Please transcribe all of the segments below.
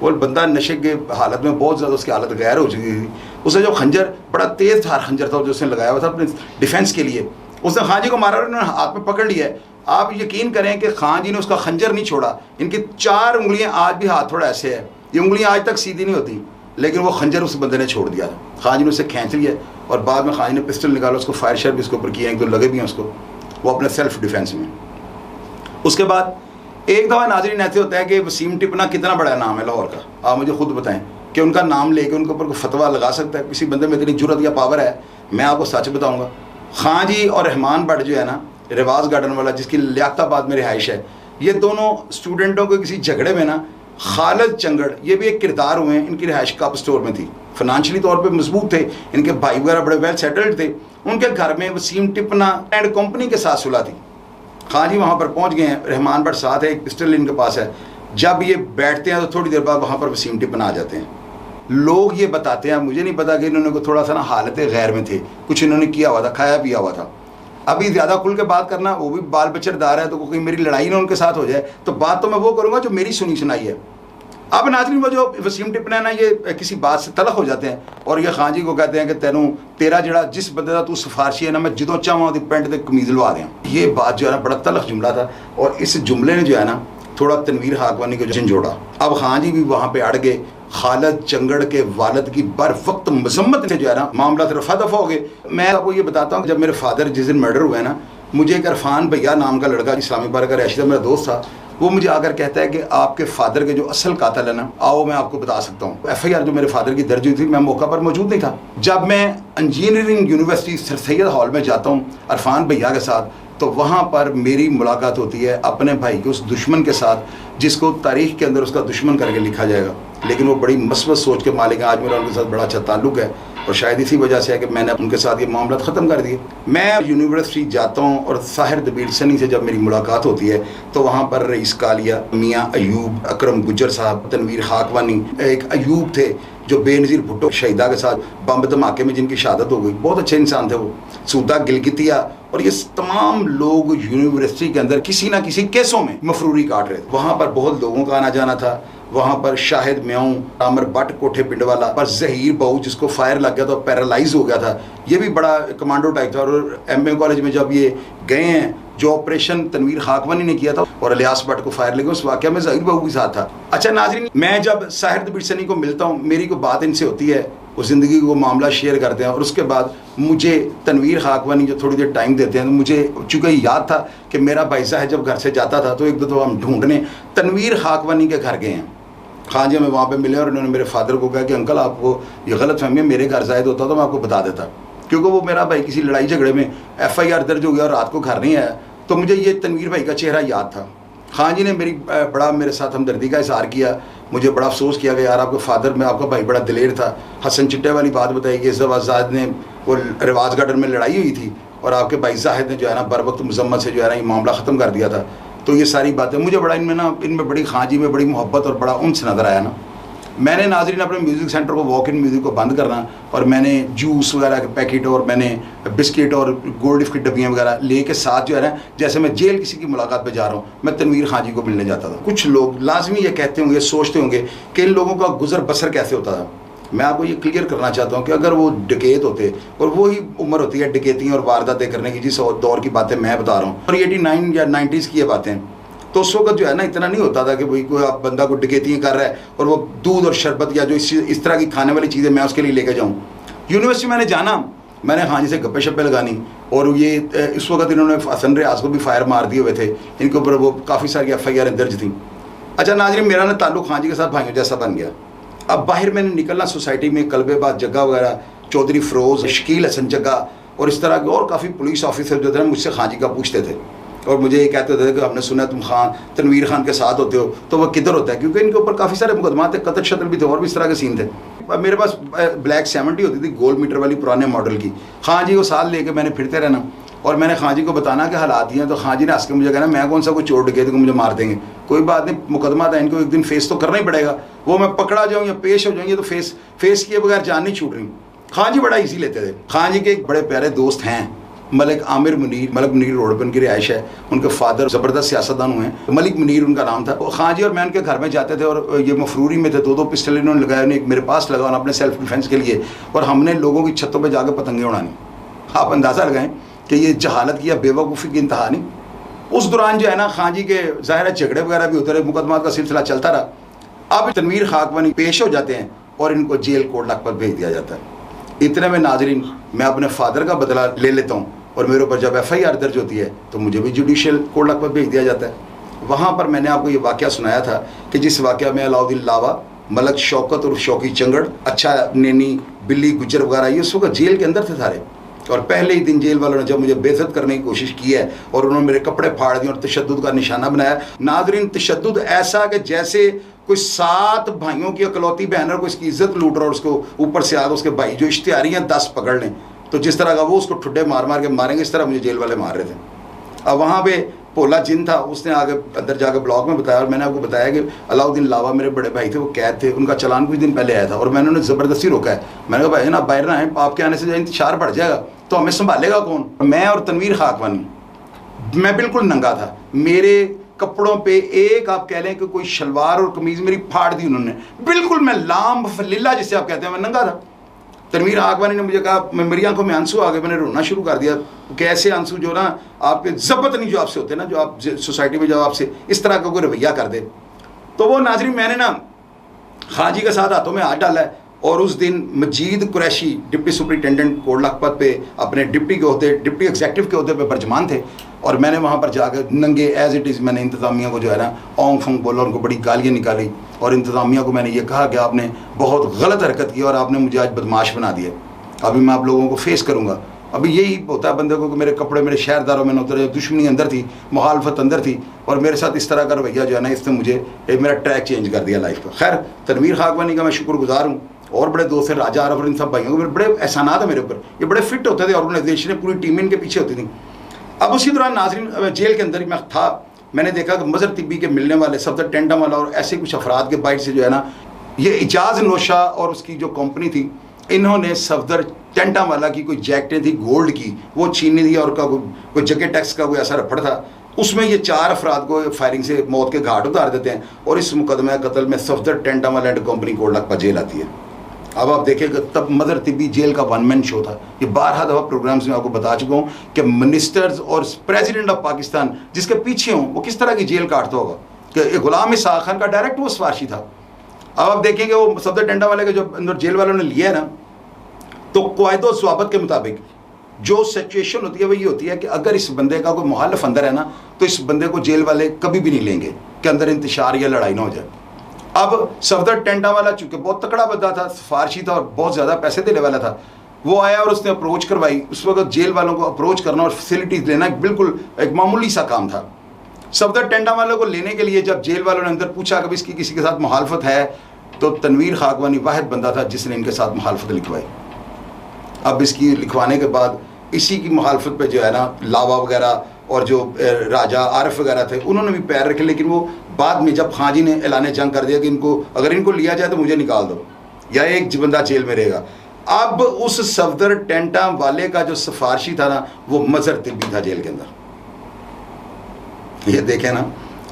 वो बंदा नशे के हालत में बहुत ज़्यादा उसकी हालत गैर हो चुकी थी। उसने जो खंजर, बड़ा तेज़ धार खंजर था जो उसने लगाया हुआ था अपने डिफेंस के लिए, उसने खां जी को मारा और उन्होंने हाथ में पकड़ लिया है। आप यकीन करें कि खां जी ने उसका खंजर नहीं छोड़ा। इनकी 4 उंगलियां आज भी हाथ थोड़ा ऐसे है, ये उंगलियां आज तक सीधी नहीं होती, लेकिन वो खंजर उस बंदे ने छोड़ दिया था। खां जी ने उसे खींच लिया और बाद में खां जी ने पिस्टल निकाला, उसको फायर शर भी उसके ऊपर किया, 1-2 लगे भी हैं उसको, वो अपने सेल्फ डिफेंस में। उसके बाद एक दफ़ा नाज़रीन ऐसे होता है कि वसीम टिपना कितना बड़ा नाम है लाहौर का, आप मुझे खुद बताएं कि उनका नाम लेके उनके ऊपर कोई फतवा लगा सकता है? किसी बंदे में इतनी जुर्रत या पावर है? मैं आपको सच बताऊंगा, खां जी और रहमान भट्ट जो है ना, रिवाज गार्डन वाला जिसकी लियाकताबाद में रिहाइश है, ये दोनों स्टूडेंटों के किसी झगड़े में ना, खालिद चंगड़ ये भी एक किरदार हुए हैं, इनकी रिहाइश कप स्टोर में थी, फाइनेंशियली तौर पे मजबूत थे, इनके भाई वगैरह बड़े वेल सेटल्ड थे, उनके घर में वसीम टिपना एंड कंपनी के साथ सुलह थी। खां जी वहाँ पर पहुँच गए हैं, रहमान भट्ट साथ है, एक पिस्टल इनके पास है। जब ये बैठते हैं तो थोड़ी देर बाद वहाँ पर वसीम टिपना आ जाते हैं। लोग ये बताते हैं, मुझे नहीं पता कि इन्होंने को थोड़ा सा ना हालत गैर में थे, कुछ इन्होंने किया हुआ था, खाया पिया हुआ था। अभी ज़्यादा खुल के बात करना, वो भी बाल बच्चेदार है, तो कोई मेरी लड़ाई ना उनके साथ हो जाए, तो बात तो मैं वो करूँगा जो मेरी सुनी सुनाई है। अब नाज़रीन वो जो वसीम टिपना है ना, ये किसी बात से तलख हो जाते हैं और ये खां जी को कहते हैं कि तेरा जड़ा जिस बंदे का तू सिफारशी है ना, मैं जदों चाहवां दी पेंट ते कमीज लवा दें। ये बात जो है ना बड़ा तलख जुमला था और इस जुमले ने जो है ना थोड़ा तनवीर हाकवानी को झंझोड़ा। अब खां जी भी वहाँ पर अड़ गए। खालिद चंगड़ के वालिद की बर वक्त मजम्मत से जो है ना मामला रफा दफा हो गए। मैं आपको ये बताता हूँ, जब मेरे फादर जिस दिन मर्डर हुआ है ना, मुझे एक इरफान भैया नाम का लड़का इस्लामी पार्क का रशीदा मेरा दोस्त था, वो मुझे आकर कहता है कि आपके फादर के जो असल कातिल है ना, आओ मैं आपको बता सकता हूँ। FIR जो मेरे फादर की दर्ज हुई थी, मैं मौका पर मौजूद नहीं था। जब मैं engineering university sir Syed hall में जाता हूँ इरफान भैया के साथ, तो वहाँ पर मेरी मुलाकात होती है अपने भाई के उस दुश्मन के साथ जिसको तारीख़ के अंदर उसका दुश्मन करके लिखा जाएगा, लेकिन वो बड़ी मस्बत सोच के मालिक है। आज मेरा उनके साथ बड़ा अच्छा ताल्लुक है और शायद इसी वजह से है कि मैंने उनके साथ ये मामला ख़त्म कर दिए। मैं यूनिवर्सिटी जाता हूँ और साहिर दबीर सनी से जब मेरी मुलाकात होती है तो वहाँ पर रईस कालिया, मियाँ अयूब, अकरम गुज्जर साहब, तनवीर हाकवानी, एक अयूब थे जो बेनज़ीर भुट्टो शहीदा के साथ बम धमाके में जिनकी शहादत हो गई, बहुत अच्छे इंसान थे वो, सूदा गिलगितिया, और ये तमाम लोग यूनिवर्सिटी के अंदर किसी ना किसी केसों में मफरूरी काट रहे थे। वहाँ पर बहुत लोगों का आना जाना था। वहाँ पर शाहिद म्याऊं, आमर भट्ट कोठे पिंड वाला, पर जहीर बहू जिसको फायर लग गया था, पैरालाइज हो गया था, ये भी बड़ा कमांडो टाइप था। और MA कॉलेज में जब ये गए हैं, जो ऑपरेशन तनवीर हाकवानी ने किया था और इलियास भट्ट को फायर लगे, उस वाक़या में जहीर बहू के साथ था। अच्छा नाज़रीन, मैं जब साहिर दबीर सनी को मिलता हूँ, मेरी कोई बात इनसे होती है, वो ज़िंदगी को मामला शेयर करते हैं और उसके बाद मुझे तनवीर हाकवानी जो थोड़ी देर टाइम देते हैं, तो मुझे चूँकि याद था कि मेरा भाई साहब जब घर से जाता था तो एक दो हम ढूंढने तनवीर हाकवानी के घर गए हैं। खां जी हमें वहाँ पे मिले और उन्होंने मेरे फादर को कहा कि अंकल आपको ये गलत फहमी है, मेरे घर जायद होता तो मैं आपको बता देता, क्योंकि वो मेरा भाई किसी लड़ाई झगड़े में FIR दर्ज हो गया और रात को घर नहीं आया, तो मुझे ये तनवीर भाई का चेहरा याद था। खां जी ने बड़ा मेरे साथ हमदर्दी का इज़हार किया, मुझे बड़ा अफसोस किया कि यार आपके फादर में आपका भाई बड़ा दिलेर था। हसन चिट्टे वाली बात बताई कि जब आज़ाद ने वो रिवाज गार्डन में लड़ाई हुई थी और आपके भाई जाहिद ने जो है ना बर वक्त मजम्मत से जो है ना ये मामला ख़त्म कर दिया था। तो ये सारी बातें मुझे बड़ा इनमें बड़ी खां जी में बड़ी मोहब्बत और बड़ा उन्स नज़र आया ना। मैंने नाज़रीन अपने म्यूज़िक सेंटर को वॉक इन म्यूज़िक को बंद करना और मैंने जूस वगैरह के पैकेट और मैंने बिस्किट और गोल्ड लिफ की डब्बियाँ वगैरह ले के साथ जो है ना, जैसे मैं जेल किसी की मुलाकात पे जा रहा हूँ, मैं तनवीर खां जी को मिलने जाता था। कुछ लोग लाजमी ये कहते होंगे, सोचते होंगे कि इन लोगों का गुजर बसर कैसे होता था। मैं आपको ये क्लियर करना चाहता हूँ कि अगर वो डकैत होते और वही उम्र होती है डकैतियाँ और वारदातें करने की, जिस दौर की बातें मैं बता रहा हूँ और 89 या 90s की ये बातें, तो उस वक्त जो है ना इतना नहीं होता था कि भाई कोई आप बंदा को डकैतियाँ कर रहा है और वो दूध और शरबत या जो इस तरह की खाने वाली चीज़ें मैं उसके लिए लेके जाऊँ। यूनिवर्सिटी मैंने जाना, मैंने खां जी से गप्पे शप्पे लगानी और ये इस वक्त इन्होंने हसन रियाज को भी फायर मार दिए हुए थे, इनके ऊपर वो काफ़ी सारी FIR दर्ज थी। अच्छा नाज़रीन, मेरा ना ताल्लुक़ खां जी के साथ भाइयों जैसा बन गया। अब बाहर मैंने निकलना, सोसाइटी में कल्बेबाद जग्गा वगैरह, चौधरी फ़रोज़, शकील हसन जग्गा और इस तरह के और काफ़ी पुलिस ऑफिसर जो थे मुझसे खां जी का पूछते थे और मुझे ये कहते थे कि हमने सुना तुम तनवीर खान के साथ होते हो, तो वह किधर होता है, क्योंकि इनके ऊपर काफ़ी सारे मुकदमा थे, कत्ल शत्ल भी थे और भी इस तरह के सीन थे। अब मेरे पास ब्लैक 70 होती थी गोल्ड मीटर वाली पुराने मॉडल की। खां जी को साथ लेके मैंने फिरते रहना और मैंने खां जी को बताना कि हालात ये हैं, तो खां जी ने हंस के मुझे कहना मैं कौन सा कोई चोर डकैत को मुझे मार देंगे, कोई बात नहीं, मुकदमा था, इनको एक दिन फेस तो करना ही पड़ेगा, वो मैं पकड़ा जाऊँ या पेश हो जाऊँगी तो फेस किए बगैर जान नहीं छूट रही। खां जी बड़ा ईजी लेते थे। खां जी के एक बड़े प्यारे दोस्त हैं मलिक आमिर मुनीर, मलिक मुनीर रोड पर उनकी रिहाइश है। उनके फादर ज़बरदस्त सियासतदान हुए हैं, मलिक मुनीर उनका नाम था। खां जी और मैं उनके घर में जाते थे और ये मफरूरी में थे। 2 पिस्टल इन्होंने लगाए, उन्हें एक मेरे पास लगा अपने सेल्फ डिफेंस के लिए, और हमने लोगों की छतों पर जाकर पतंगे उड़ानी। आप अंदाज़ा लगाएं कि ये जहालत की या बेवकूफ़ी की इंतहा नहीं। उस दौरान जो है ना खां जी के ज़ाहिर झगड़े वगैरह भी होते रहे, मुकदमात का सिलसिला चलता रहा। अब तनवीर खाकवानी पेश हो जाते हैं और इनको जेल कोट लखपत भेज दिया जाता है। इतने में नाजरीन मैं अपने फादर का बदला ले लेता हूँ और मेरे ऊपर जब FIR दर्ज होती है तो मुझे भी जुडिशल कोट लखपत भेज दिया जाता है। वहाँ पर मैंने आपको ये वाक़या सुनाया था कि जिस वाक़या में अलाउद्दीन लावा, मलक शौकत और शौकी चंगड़, अच्छा नैनी, बिल्ली गुज्जर वगैरह ये उस वक्त जेल के अंदर थे सारे। और पहले ही दिन जेल वालों ने जब मुझे बेइज्जत करने की कोशिश की है और उन्होंने मेरे कपड़े फाड़ दिए और तशद्दुद का निशाना बनाया। नाजरीन तशद्दुद ऐसा कि जैसे कोई 7 भाइयों की इकलौती बहन और कोई इसकी इज्जत लूट रहा और उसको ऊपर से आगे उसके भाई जो इश्तिहारी हैं 10 पकड़ लें, तो जिस तरह का वो उसको ठुड्डे मार मार के मारेंगे, इस तरह मुझे जेल वाले मार रहे थे। अब वहाँ पे भोला जिन था, उसने आगे अंदर जाकर ब्लॉक में बताया, और मैंने आपको बताया कि अलाउद्दीन लावा मेरे बड़े भाई थे, वो कैद थे, उनका चालान कुछ दिन पहले आया था और मैंने उन्हें ज़बरदस्ती रोका है। मैंने कहा भाई ना बाहर ना है, आपके आने से इंतशार बढ़ जाएगा तो हमें संभालेगा कौन। मैं और तनवीर खाकवानी, मैं बिल्कुल नंगा था, मेरे कपड़ों पे एक आप कह लें कि कोई शलवार और कमीज़ मेरी फाड़ दी उन्होंने, बिल्कुल मैं लाम फलीला जिसे आप कहते हैं, मैं नंगा था। तनवीर खाकवानी ने मुझे कहा, मेरी आंखों में आंसू आ गए, मैंने रोना शुरू कर दिया। कैसे आंसू जो ना आपके ज़ब्त नहीं जो आपसे होते ना, जो आप सोसाइटी में जब आपसे इस तरह का कोई रवैया कर दे। तो वो नाजरीन मैंने ना खां जी के साथ हाथों में हाथ डाला है और उस दिन मजीद कुरैशी डिप्टी सुपरिटेंडेंट कोट लखपत पे अपने डिप्टी एग्जीक्यूटिव के अहदे पे बरजमान थे और मैंने वहाँ पर जाकर नंगे एज इट इज़ मैंने इंतज़ामिया को जो है ना ओंग फोंग बोला, उनको बड़ी गालियाँ निकाली और इंतज़ामिया को मैंने ये कहा कि आपने बहुत गलत हरकत की और आपने मुझे आज बदमाश बना दिया। अभी मैं आप लोगों को फेस करूँगा। अभी यही होता है बंदे को कि मेरे कपड़े मेरे शहरदारों में उतरे, दुश्मनी अंदर थी, मुखालफत अंदर थी और मेरे साथ इस तरह का रवैया जो है ना इसने मुझे मेरा ट्रैक चेंज कर दिया लाइफ का। खैर तनवीर खाकवानी का मैं शुक्रगुजार हूँ और बड़े दोस्त थे राजा आरफ और इन सब भाइयों के बड़े एहसानात है मेरे ऊपर। ये बड़े फिट होते थे, ऑर्गेनाइजेशन पूरी टीम इनके पीछे होती थी। अब उसी दौरान नाजरीन जेल के अंदर ही मैं था, मैंने देखा कि मज़र तिब्बी के मिलने वाले सफदर टेंटा वाला और ऐसे कुछ अफराद के बाइट से जो है ना ये इजाज़ नौशा और उसकी जो कंपनी थी, इन्होंने सफदर टेंटा वाला की कोई जैकेटें थी गोल्ड की, वो छीनी थी और कोई जैकेट टैक्स का कोई ऐसा रफड़ था, उसमें ये 4 अफराद को फायरिंग से मौत के घाट उतार देते हैं और इस मुकदमे कत्ल में सफदर टेंटा वाला and company Kot Lakhpat jail आती है। अब आप देखेंगे तब मदर तिब्बी जेल का 1 मैन शो था। ये 12 दफ़ा प्रोग्राम्स में आपको बता चुका हूँ कि मिनिस्टर्स और प्रेसिडेंट ऑफ पाकिस्तान जिसके पीछे हों वो किस तरह की जेल काटता होगा कि गुलाम इसाक खान का डायरेक्ट वो सिफारशी था। अब आप देखेंगे वो सफदर टेंटा वाले के जो अंदर जेल वालों ने लिया है ना, तो कायदो ज़वाबित के मुताबिक जो सिचुएशन होती है वो ये होती है कि अगर इस बंदे का कोई मुखालिफ अंदर है ना तो इस बंदे को जेल वाले कभी भी नहीं लेंगे कि अंदर इंतशार या लड़ाई ना हो जाए। अब सफदर टेंटा वाला चूँकि बहुत तकड़ा बंदा था, सिफारशी था और बहुत ज़्यादा पैसे देने वाला था, वो आया और उसने अप्रोच करवाई। उस वक्त जेल वालों को अप्रोच करना और फैसिलिटीज़ लेना बिल्कुल एक मामूली सा काम था। सफदर टेंटा वालों को लेने के लिए जब जेल वालों ने अंदर पूछा कभी इसकी किसी के साथ मुखालफत है, तो तनवीर खाकवानी वाहिद बंदा था जिसने इनके साथ मुखालफत लिखवाई। अब इसकी लिखवाने के बाद इसी की मुखालफत पे जो है ना लावा वगैरह और जो राजा आरिफ वगैरह थे उन्होंने भी पैर रखे, लेकिन वो बाद में जब खां जी ने ऐलान जंग कर दिया कि इनको अगर इनको लिया जाए तो मुझे निकाल दो या एक बंदा जेल में रहेगा। अब उस सफदर टेंटा वाले का जो सिफारशी था ना वो मज़र तिब्बी था जेल के अंदर। ये देखें ना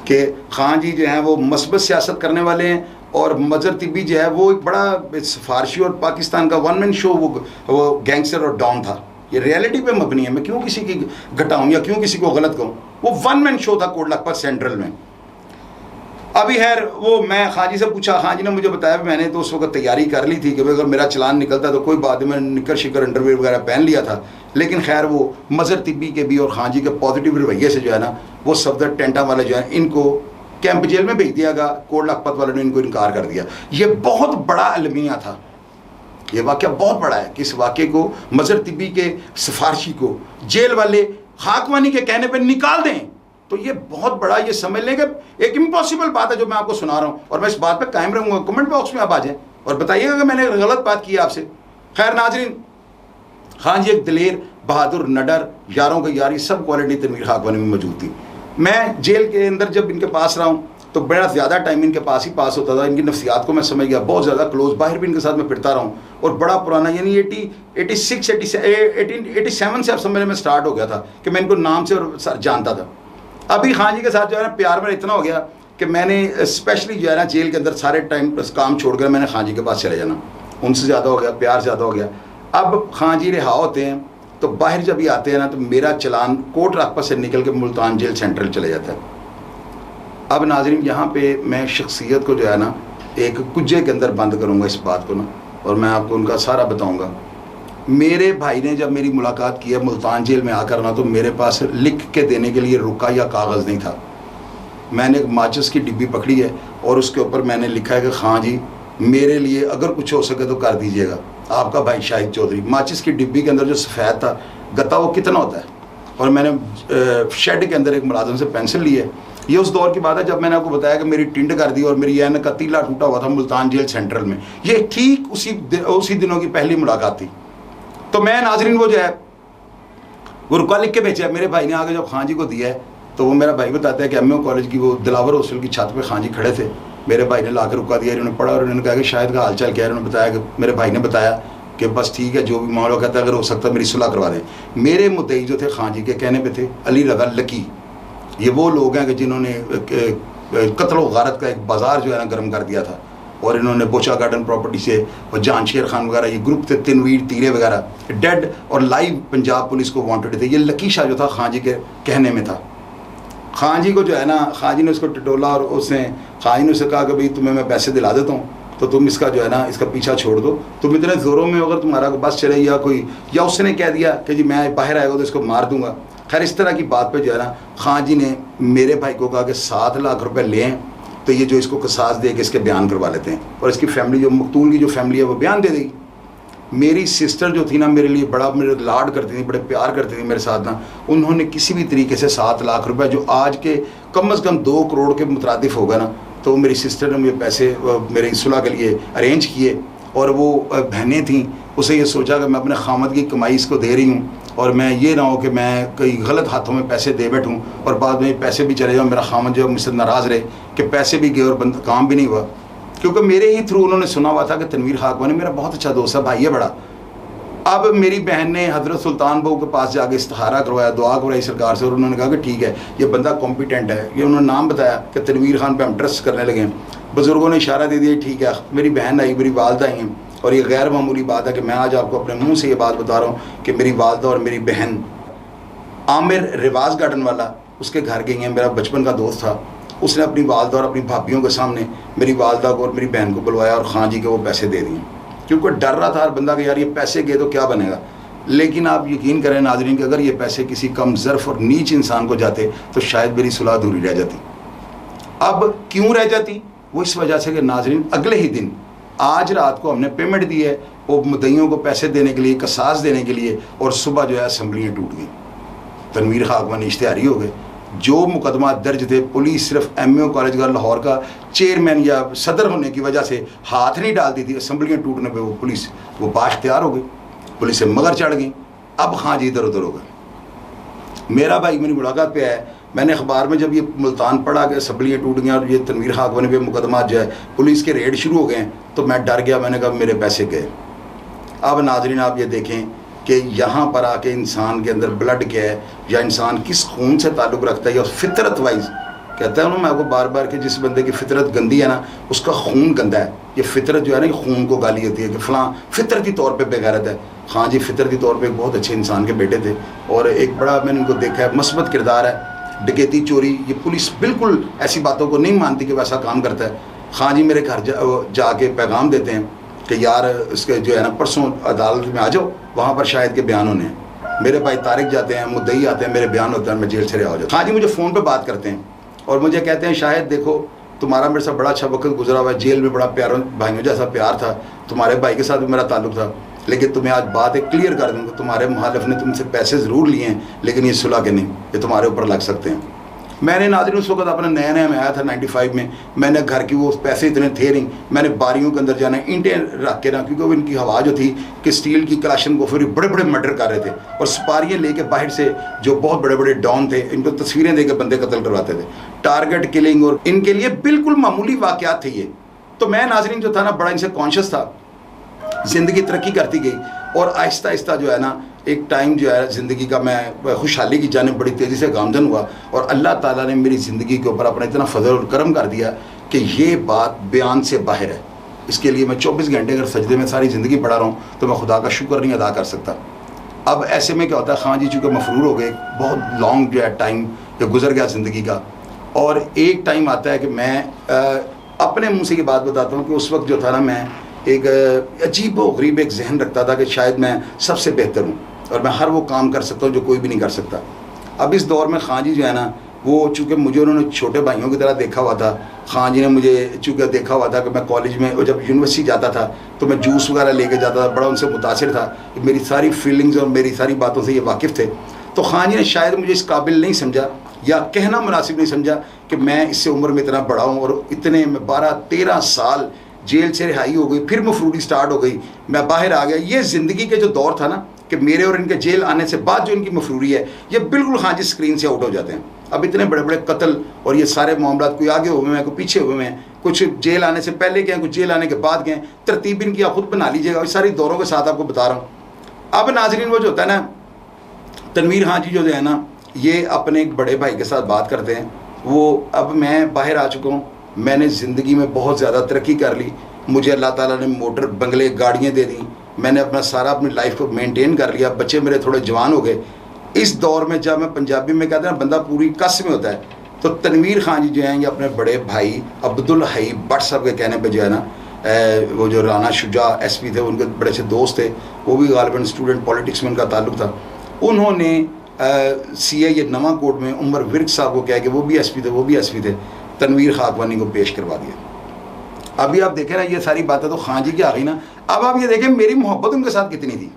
कि खां जी जो हैं वो मस्बत सियासत करने वाले हैं और मज़र तिब्बी जो है वो एक बड़ा सिफारशी और पाकिस्तान का 1 मैन शो वो गैंगस्टर और डॉन था। ये रियलिटी पे मबनी है, मैं क्यों किसी की घटाऊँ या क्यों किसी को गलत कहूँ। वो 1 मैन शो था कोट लखपत सेंट्रल में। अभी खैर वो मैं खां जी से पूछा, खां जी ने मुझे बताया मैंने तो उस वक्त तैयारी कर ली थी कि अगर मेरा चलान निकलता तो कोई बात नहीं, मैंने निकर शिकर अंडरवेयर वगैरह पहन लिया था। लेकिन खैर वो मज़र तिब्बी के भी और खां जी के पॉजिटिव रवैये से जो है ना वो सफदर टेंटा वाले जो है इनको कैंप जेल में भेज दिया गया। कोट लखपत वालों ने इनको इनकार कर दिया। ये बहुत बड़ा अलमिया था, ये वाक़या बहुत बड़ा है कि इस वाक़े को मज़र तिब्बी के सिफारशी को जेल वाले खाकवानी के कहने पर निकाल दें, तो ये बहुत बड़ा, ये समझ लें कि एक इम्पॉसिबल बात है जो मैं आपको सुना रहा हूँ और मैं इस बात पे कायम रहूँगा। कमेंट बॉक्स में आप आ जाएं और बताइएगा कि मैंने गलत बात की आपसे। खैर नाजरीन, खां जी एक दिलेर, बहादुर, नडर, यारों की यारी सब क्वालिटी तनवीर खाकवानी में मौजूद थी। मैं जेल के अंदर जब इनके पास रहा हूँ तो बड़ा ज़्यादा टाइम इनके पास ही पास होता था, इनकी नफ्सियात को मैं समझ गया, बहुत ज़्यादा क्लोज, बाहर भी इनके साथ मैं फिरता रहा हूँ। और बड़ा पुराना यानी 87 से आप समझने में स्टार्ट हो गया था कि मैं इनको नाम से और जानता था। अभी खान जी के साथ जो है ना प्यार मेरा इतना हो गया कि मैंने स्पेशली जो है ना जेल के अंदर सारे टाइम काम छोड़कर मैंने खान जी के पास चले जाना, उनसे ज़्यादा हो गया, प्यार ज़्यादा हो गया। अब खान जी रिहा होते हैं तो बाहर जब भी आते हैं ना तो मेरा चलान कोट राखपा से निकल के मुल्तान जेल सेंट्रल चले जाता है। अब नाज़रीन यहाँ पे मैं शख्सियत को जो है ना एक कुज्जे के अंदर बंद करूँगा इस बात को ना, और मैं आपको उनका सारा बताऊँगा। मेरे भाई ने जब मेरी मुलाकात की है मुल्तान जेल में आकर ना, तो मेरे पास लिख के देने के लिए रुका या कागज़ नहीं था। मैंने एक माचिस की डिब्बी पकड़ी है और उसके ऊपर मैंने लिखा है कि हाँ जी मेरे लिए अगर कुछ हो सके तो कर दीजिएगा, आपका भाई शाहिद चौधरी। माचिस की डिब्बी के अंदर जो सफ़ेद था गत्ता वो कितना होता है, और मैंने शेड के अंदर एक मुलाजिम से पेंसिल ली है। ये उस दौर की बात है जब मैंने आपको बताया कि मेरी टिंड कर दी और मेरी एन का तीला टूटा हुआ था मुल्तान जेल सेंट्रल में। ये ठीक उसी दिनों की पहली मुलाकात थी। तो मैं नाजरीन वो जो है वो रुका लिख के बेचा है। मेरे भाई ने आगे जब खान जी को दिया है तो वो मेरा भाई बताता है कि एमओ कॉलेज की वो दिलावर हॉस्टल की छत पे खान जी खड़े थे। मेरे भाई ने लाकर रुका दिया, इन्होंने पढ़ा और उन्होंने कहा कि शायद का हालचाल क्या है। उन्होंने बताया कि मेरे भाई ने बताया कि बस ठीक है जो भी मामला कहता है अगर हो सकता है मेरी सुलह करवा दें। मेरे मुद्दई जो थे खान जी के कहने पे थे अली रज़ा लकी। ये वो लोग हैं कि जिन्होंने कत्ल व गारत का एक बाज़ार जो है ना गर्म कर दिया था, और इन्होंने बोचा गार्डन प्रॉपर्टी से और जानशेर खान वगैरह ये ग्रुप थे, तिनवीर तीरे वगैरह डेड और लाइव पंजाब पुलिस को वांटेड थे। ये लकी शाह जो था खान जी के कहने में था। खान जी को जो है ना खान जी ने उसको टटोला और उसने खान जी ने उससे कहा कि भाई तुम्हें मैं पैसे दिला देता हूँ तो तुम इसका जो है ना इसका पीछा छोड़ दो, तुम इतने ज़ोरों में अगर तुम्हारा बस चले या कोई, या उसने कह दिया कि जी मैं बाहर आएगा तो इसको मार दूंगा। खैर इस तरह की बात पे जो है ना खान जी ने मेरे भाई को कहा कि 7 लाख रुपए लें तो ये जो इसको कसास दे के इसके बयान करवा लेते हैं, और इसकी फैमिली जो मकतूल की जो फैमिली है वो बयान दे देगी। मेरी सिस्टर जो थी ना मेरे लिए बड़ा मेरे लाड करती थी, बड़े प्यार करती थी मेरे साथ ना, उन्होंने किसी भी तरीके से 7 लाख रुपए जो आज के कम से कम 2 करोड़ के मुतरादिफ होगा ना, तो मेरी सिस्टर ने मुझे पैसे मेरे सुलह के लिए अरेंज किए। और वो बहनें थीं, उसे ये सोचा कि मैं अपने खामद की कमाई इसको दे रही हूँ और मैं ये ना हो कि मैं कई गलत हाथों में पैसे दे बैठूँ और बाद में पैसे भी चले जाऊँ, मेरा खामद जो मुझसे नाराज़ रहे कि पैसे भी गए और काम भी नहीं हुआ। क्योंकि मेरे ही थ्रू उन्होंने सुना हुआ था कि तनवीर खाकवा ने मेरा बहुत अच्छा दोस्त है, भाई है बड़ा। अब मेरी बहन ने हज़रत सुल्तान बहू के पास जाके इस्तिखारा करवाया, दुआ करवाई सरकार से, और उन्होंने कहा कि ठीक है ये बंदा कॉम्पिटेंट है। ये उन्होंने नाम बताया कि तनवीर खान पे हम ट्रस्ट करने लगे। बुज़ुर्गों ने इशारा दे दिया ठीक है। मेरी बहन आई, मेरी वालदा आई हैं, और ये गैर मामूली बात है कि मैं आज आपको अपने मुँह से ये बात बता रहा हूँ कि मेरी वालदा और मेरी बहन आमिर रिवाज गार्डन वाला उसके घर गई हैं, मेरा बचपन का दोस्त था। उसने अपनी वालदा और अपनी भाभियों के सामने मेरी वालदा को और मेरी बहन को बुलवाया और खान जी के वो पैसे दे दिए, क्योंकि डर रहा था हर बंदा कि यार ये पैसे गए तो क्या बनेगा। लेकिन आप यकीन करें नाज़रीन कि अगर ये पैसे किसी कम ज़र्फ़ और नीच इंसान को जाते तो शायद मेरी सुलह अधूरी रह जाती। अब क्यों रह जाती? वो इस वजह से कि नाज़रीन अगले ही दिन आज रात को हमने पेमेंट दी है वो मुद्दइयों को पैसे देने के लिए, कसास देने के लिए, और सुबह जो है असम्बलियाँ टूट गई। तनवीर खाकवा ने इश्तिहारी हो गए। जो मुकदमा दर्ज थे, पुलिस सिर्फ एमओ कॉलेज का लाहौर का चेयरमैन या सदर होने की वजह से हाथ नहीं डालती थी, असम्बलियाँ टूटने पे वो पुलिस वो बाख्तियार हो गई, पुलिस से मगर चढ़ गई। अब खान जी इधर उधर हो गए। मेरा भाई मेरी मुलाकात पे आया, मैंने अखबार में जब ये मुल्तान पढ़ा कि असम्बलियाँ टूट गई और ये तनवीर खाकवा ने पे मुकदमा जो है पुलिस के रेड शुरू हो गए, तो मैं डर गया। मैंने कहा मेरे पैसे गए। अब नाजरीन आप ये देखें कि यहाँ पर आके इंसान के अंदर ब्लड क्या है या इंसान किस खून से ताल्लुक़ रखता है, या फितरत वाइज कहता है ना मैं आपको बार बार कि जिस बंदे की फितरत गंदी है ना उसका खून गंदा है। ये फितरत जो है ना ये खून को गाली होती है कि फ़लाँ फितरती तौर पे बेगैरत है। हाँ जी फितरती तौर पे एक बहुत अच्छे इंसान के बेटे थे और एक बड़ा मैंने इनको देखा है मस्बत किरदार है। डकैती चोरी ये पुलिस बिल्कुल ऐसी बातों को नहीं मानती कि वैसा काम करता है। हाँ जी मेरे घर जाके पैगाम देते हैं कि यार इसके जो है ना परसों अदालत में आ जाओ, वहाँ पर शायद के बयान होने हैं। मेरे भाई तारिक जाते हैं, मुद्दई आते हैं, मेरे बयान होता है, मैं जेल से रिहा हो जाता हूँ। हाँ जी मुझे फ़ोन पे बात करते हैं और मुझे कहते हैं शायद देखो तुम्हारा मेरे साथ बड़ा अच्छा वक्त गुजरा हुआ है, जेल में बड़ा प्यार भाइयों जैसा प्यार था, तुम्हारे भाई के साथ भी मेरा ताल्लुक था, लेकिन तुम्हें आज बात एक क्लियर कर दूँ कि तुम्हारे मुखालिफ ने तुमसे पैसे ज़रूर लिए हैं लेकिन ये सुलह के नहीं, ये तुम्हारे ऊपर लग सकते हैं। मैंने नाज़रीन उस वक्त अपना नया नया में आया था 95 में, मैंने घर की वो पैसे इतने थे नहीं, मैंने बारियों के अंदर जाना ईंटें रख के ना, क्योंकि वो इनकी हवा जो थी कि स्टील की कलाशन को फिर बड़े बड़े मर्डर कर रहे थे और सुपारियाँ लेके बाहर से जो बहुत बड़े बड़े डॉन थे इनको तस्वीरें दे के बंदे कत्ल करवाते थे, टारगेट किलिंग, और इनके लिए बिल्कुल मामूली वाक़यात थे ये। तो मैं नाज़रीन जो था ना बड़ा इनसे कॉन्शियस था, ज़िंदगी तरक्की करती गई और आहिस्ता आहिस्ता जो है ना एक टाइम जो है ज़िंदगी का मैं खुशहाली की जानिब बड़ी तेज़ी से गामजन हुआ और अल्लाह ताला ने मेरी ज़िंदगी के ऊपर अपना इतना फजल और करम कर दिया कि ये बात बयान से बाहर है। इसके लिए मैं 24 घंटे अगर सजदे में सारी ज़िंदगी पड़ा रहा हूँ तो मैं खुदा का शुक्र नहीं अदा कर सकता। अब ऐसे में क्या होता है, खान जी चूँकि मफरूर हो गए, बहुत लॉन्ग जो है टाइम जो गुजर गया ज़िंदगी का, और एक टाइम आता है कि मैं अपने मुँह से ये बात बताता हूँ कि उस वक्त जो था ना मैं एक अजीब व गरीब एक जहन रखता था कि शायद मैं सबसे बेहतर हूँ और मैं हर वो काम कर सकता हूँ जो कोई भी नहीं कर सकता। अब इस दौर में खान जी जो है ना वो चूँकि मुझे उन्होंने छोटे भाइयों की तरह देखा हुआ था, खान जी ने मुझे चूँकि देखा हुआ था कि मैं कॉलेज में और जब यूनिवर्सिटी जाता था तो मैं जूस वगैरह लेके जाता था, बड़ा उनसे मुतासिर था, मेरी सारी फीलिंग्स और मेरी सारी बातों से ये वाकिफ़ थे। तो खान जी ने शायद मुझे इस काबिल नहीं समझा या कहना मुनासिब नहीं समझा कि मैं इससे उम्र में इतना बड़ा हूँ और इतने में 12-13 साल जेल से रिहाई हो गई, फिर मफरूरी स्टार्ट हो गई, मैं बाहर आ गया। ये ज़िंदगी के जो दौर था ना कि मेरे और इनके जेल आने से बाद जो इनकी मफरूरी है ये बिल्कुल खान जी स्क्रीन से आउट हो जाते हैं। अब इतने बड़े बड़े कत्ल और ये सारे मामला, कोई आगे हुए हैं कोई पीछे हुए हैं, कुछ जेल आने से पहले गए कुछ जेल आने के बाद गए, तरतीब इनकी आप खुद बना लीजिएगा, इस सारी दौरों के साथ आपको बता रहा हूँ। अब नाजरीन वो जो होता है ना तनवीर खान जी जो है ना ये अपने एक बड़े भाई के साथ बात करते हैं, वो अब मैं बाहर आ चुका हूँ, मैंने ज़िंदगी में बहुत ज़्यादा तरक्की कर ली, मुझे अल्लाह ताला ने मोटर बंगले गाड़ियाँ दे दी, मैंने अपना सारा अपनी लाइफ को मेंटेन कर लिया, बच्चे मेरे थोड़े जवान हो गए। इस दौर में जब मैं पंजाबी में कहते हैं ना बंदा पूरी कस में होता है, तो तनवीर खान जी जो हैं ये अपने बड़े भाई अब्दुल हई भट्ट साहब के कहने पे जो है ना वो जो राना शुजा एसपी थे उनके बड़े अच्छे दोस्त थे, वो भी गालिबन स्टूडेंट पॉलिटिक्स में उनका ताल्लुक था, उन्होंने CI ये नवा कोर्ट में उमर विर्क साहब को कहा कि वो भी एसपी थे, वो भी एसपी थे, तनवीर खाकवानी को पेश करवा दिया। अभी आप देखें ना ये सारी बातें तो खान जी की आ गई ना। अब आप ये देखें मेरी मोहब्बत उनके साथ कितनी थी।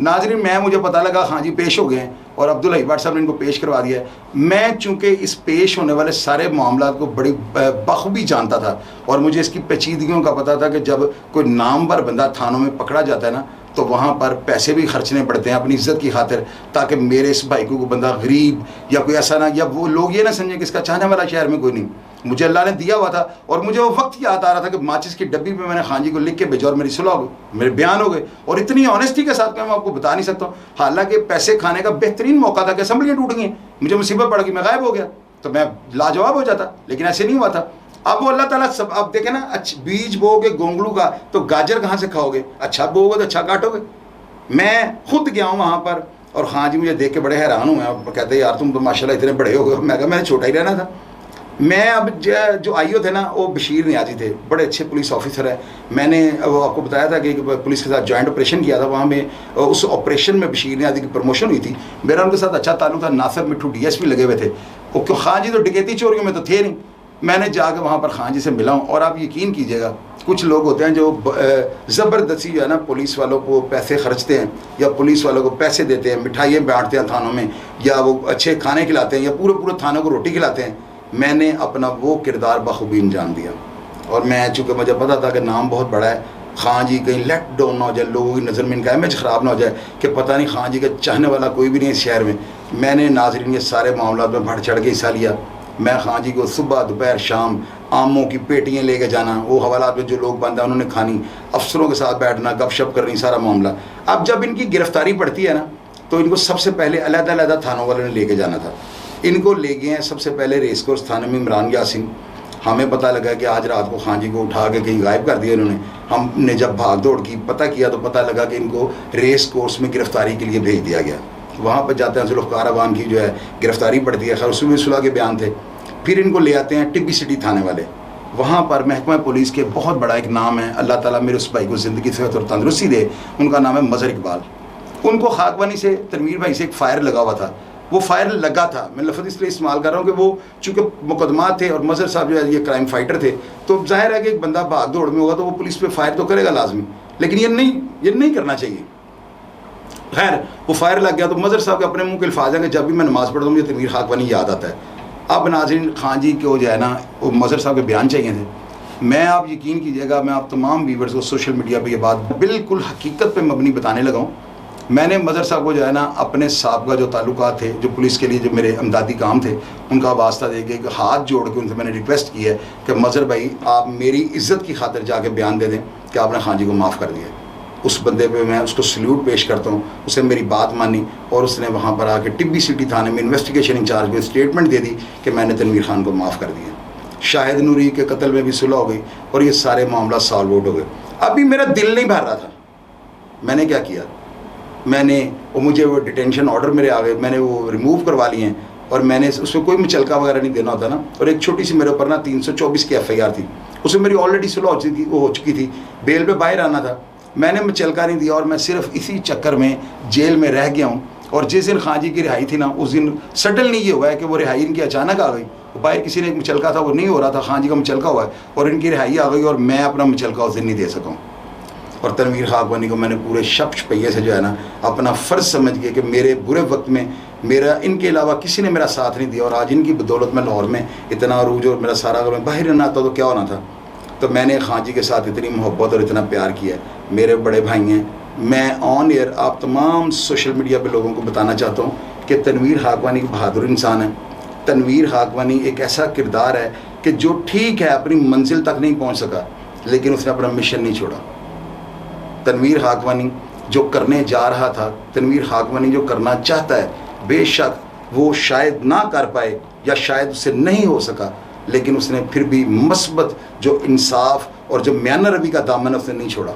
नाजरीन मैं मुझे पता लगा खान जी पेश हो गए हैं और अब्दुल हई भट्ट साहब ने इनको पेश करवा दिया है। मैं चूँकि इस पेश होने वाले सारे मामला को बड़ी बखूबी जानता था और मुझे इसकी पेचीदगियों का पता था कि जब कोई नामवर बंदा थानों में पकड़ा जाता है ना तो वहाँ पर पैसे भी खर्चने पड़ते हैं अपनी इज्जत की खातिर, ताकि मेरे इस भाई को बंदा गरीब या कोई ऐसा ना, या वो लोग ये ना समझें कि इसका चाहने वाला शहर में कोई नहीं। मुझे अल्लाह ने दिया हुआ था और मुझे वो वक्त याद आ रहा था कि माचिस की डब्बी पे मैंने खान जी को लिख के भेजा और मेरी सुलह हो गई, मेरे बयान हो गए, और इतनी ऑनेस्टी के साथ मैं आपको बता नहीं सकता हूँ। हालांकि पैसे खाने का बेहतरीन मौका था कि असम्बलियाँ टूट गई, मुझे मुसीबत पड़ गई, मैं गायब हो गया तो मैं लाजवाब हो जाता, लेकिन ऐसे नहीं हुआ था। अब वो अल्लाह ताला सब, अब देखें ना बीज बोओगे गोंगलू का तो गाजर कहाँ से खाओगे, अच्छा बोओगे तो अच्छा काटोगे। मैं खुद गया हूँ वहाँ पर और खान जी मुझे देख के बड़े हैरान हुए, अब कहते हैं यार तुम तो माशाल्लाह इतने बड़े हो गए। मैं कहा मैंने छोटा ही रहना था। मैं अब जो आईओ थे ना वो बशीर नियाजी थे, बड़े अच्छे पुलिस ऑफिसर है। मैंने वो आपको बताया था कि पुलिस के साथ जॉइंट ऑपरेशन किया था, वहाँ में उस ऑपरेशन में बशीर नियाजी की प्रमोशन हुई थी, मेरा उनके साथ अच्छा ताल्लुक था। नासिर मिट्ठू DSP लगे हुए थे, वो क्यों खान जी तो डकैती चोरियों में तो थे नहीं। मैंने जाकर वहाँ पर खान जी से मिला हूँ और आप यकीन कीजिएगा कुछ लोग होते हैं जो ज़बरदस्ती जो है ना पुलिस वालों को पैसे खर्चते हैं या पुलिस वालों को पैसे देते हैं, मिठाइयाँ बांटते हैं थानों में, या वो अच्छे खाने खिलाते हैं या पूरे थानों को रोटी खिलाते हैं। मैंने अपना वो किरदार बखूबी अंजाम दिया और मैं चूँकि मुझे पता था कि नाम बहुत बड़ा है, खान जी कहीं लेट डाउन ना हो जाए, लोगों की नज़र में इनका इमेज ख़राब ना हो जाए कि पता नहीं खान जी का चाहने वाला कोई भी नहीं इस शहर में। मैंने नाजरीन ये सारे मामला में बढ़ चढ़ के हिस्सा लिया। मैं खान जी को सुबह दोपहर शाम आमों की पेटियाँ लेके जाना, वो हवालात में जो लोग बंद हैं उन्होंने खानी, अफसरों के साथ बैठना, गपशप करनी, सारा मामला। अब जब इनकी गिरफ्तारी पड़ती है ना तो इनको सबसे पहले अलग-अलग थानों वालों ने लेके जाना था। इनको ले गए हैं सबसे पहले रेस कोर्स थाने में इमरान यासिन। हमें पता लगा कि आज रात को खान जी को उठा के कहीं गायब कर दिया इन्होंने। हमने जब भाग दौड़ की पता किया तो पता लगा कि इनको रेस कोर्स में गिरफ्तारी के लिए भेज दिया गया। वहाँ पर जाते हैं जुल्फ़िकार अवान की जो है गिरफ्तारी पड़ती है, खैर उसमें सुलह के बयान थे। फिर इनको ले आते हैं टिब्बी सिटी थाने वाले, वहाँ पर महकमा पुलिस के बहुत बड़ा एक नाम है, अल्लाह ताला मेरे उस भाई को ज़िंदगी सेहत और तंदरुस्ती दे, उनका नाम है मज़हर इकबाल। उनको खाकवानी से तनवीर भाई से एक फ़ायर लगा हुआ था, वो फायर लगा था, मैं लफ्ज़ इसलिए इस्तेमाल कर रहा हूँ कि वो चूँकि मुकदमात थे और मज़हर साहब जो है ये क्राइम फाइटर थे, तो जाहिर है कि एक बंदा भाग दौड़ में होगा तो वो पुलिस पे फायर तो करेगा लाजमी, लेकिन ये नहीं करना चाहिए। खैर वो फायर लग गया तो मज़हर साहब के अपने मुँह के अल्फाज हैं कि जब भी मैं नमाज़ पढ़ता हूँ मुझे तनवीर खाकवानी याद आता है। अब नाज़रीन खान जी को जो है ना वो मज़हर साहब के बयान चाहिए थे। मैं आप यकीन कीजिएगा, मैं आप तमाम व्यूवर्स को सोशल मीडिया पे ये बात बिल्कुल हकीकत पे मबनी बताने लगा हूँ। मैंने मज़हर साहब को जो है ना अपने साहब का जो ताल्लुकात थे, जो पुलिस के लिए जो मेरे अमदादी काम थे, उनका वास्ता दे के हाथ जोड़ के उनसे मैंने रिक्वेस्ट की है कि मज़हर भाई आप मेरी इज़्ज़त की खातिर जाके बयान दे दें कि आपने खान जी को माफ़ कर दिया। उस बंदे पे मैं उसको सल्यूट पेश करता हूँ। उसने मेरी बात मानी और उसने वहाँ पर आके टिब्बी सिटी थाने में इन्वेस्टिगेशन इंचार्ज को स्टेटमेंट दे दी कि मैंने तनवीर खान को माफ़ कर दिया। शाहिद नूरी के कत्ल में भी सुलह हो गई और ये सारे मामला सॉल्व आउट हो गए। अभी मेरा दिल नहीं भर रहा था, मैंने क्या किया, मैंने वो मुझे वो डिटेंशन ऑर्डर मेरे आ गए, मैंने वो रिमूव करवा लिए हैं और मैंने उसमें कोई मुचलका वगैरह नहीं देना होता ना। और एक छोटी सी मेरे ऊपर ना 324 की FIR थी, उसमें मेरी ऑलरेडी सुलह हो चुकी थी, बेल पे बाहर आना था, मैंने मुचलका नहीं दिया और मैं सिर्फ इसी चक्कर में जेल में रह गया हूँ। और जिस दिन खान जी की रिहाई थी ना, उस दिन सडन नहीं ये हुआ है कि वो रिहाई इनकी अचानक आ गई, बाहर किसी ने एक मुचलका था वो नहीं हो रहा था, खान जी का मुचलका हुआ है और इनकी रिहाई आ गई और मैं अपना मुचलका उस दिन नहीं दे सका हूँ। और तनवीर खाकवानी को मैंने पूरे शब्द पहिए से जो है ना अपना फ़र्ज़ समझ के कि मेरे बुरे वक्त में मेरा इनके अलावा किसी ने मेरा साथ नहीं दिया और आज इनकी बदौलत में लाहौर में इतना अरूज और मेरा सारा अगर मैं बाहर रहना आता तो क्या होना था। तो मैंने खान जी के साथ इतनी मोहब्बत और इतना प्यार किया है, मेरे बड़े भाई हैं। मैं ऑन एयर आप तमाम सोशल मीडिया पे लोगों को बताना चाहता हूँ कि तनवीर खाकवानी एक बहादुर इंसान है। तनवीर खाकवानी एक ऐसा किरदार है कि जो ठीक है अपनी मंजिल तक नहीं पहुँच सका लेकिन उसने अपना मिशन नहीं छोड़ा। तनवीर खाकवानी जो करने जा रहा था, तनवीर खाकवानी जो करना चाहता है, बेशक वो शायद ना कर पाए या शायद उससे नहीं हो सका, लेकिन उसने फिर भी मस्बत जो इंसाफ और जो म्याना रवि का दामन उसने नहीं छोड़ा।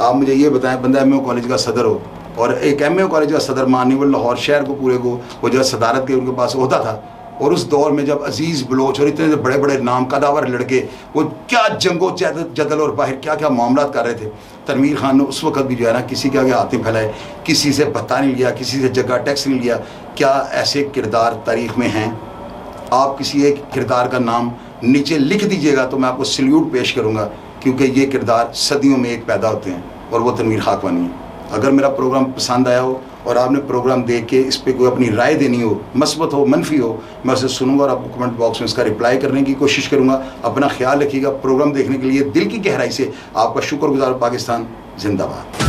आप मुझे ये बताएं, बंदा MAO कॉलेज का सदर हो और एक MAO कॉलेज का सदर मानने वाले लाहौर शहर को पूरे को वो जो सदारत के उनके पास होता था, और उस दौर में जब अजीज़ बलोच और इतने बड़े बड़े नाम कदावर लड़के वो क्या जंगो जदल और बाहर क्या क्या मामला कर रहे थे, तनवीर खान ने उस वक्त भी जो है ना किसी के आगे हाथ नहीं फैलाए, किसी से पता नहीं लिया, किसी से जगह टैक्स नहीं लिया। क्या ऐसे किरदार तारीख़ में हैं? आप किसी एक किरदार का नाम नीचे लिख दीजिएगा तो मैं आपको सल्यूट पेश करूँगा, क्योंकि ये किरदार सदियों में एक पैदा होते हैं और वो तनवीर खाकवानी है। अगर मेरा प्रोग्राम पसंद आया हो और आपने प्रोग्राम देख के इस पर कोई अपनी राय देनी हो, मस्बत हो मनफी हो, मैं उसे सुनूंगा और आपको कमेंट बॉक्स में इसका रिप्लाई करने की कोशिश करूँगा। अपना ख्याल रखिएगा। प्रोग्राम देखने के लिए दिल की गहराई से आपका शुक्रगुजार। पाकिस्तान जिंदाबाद।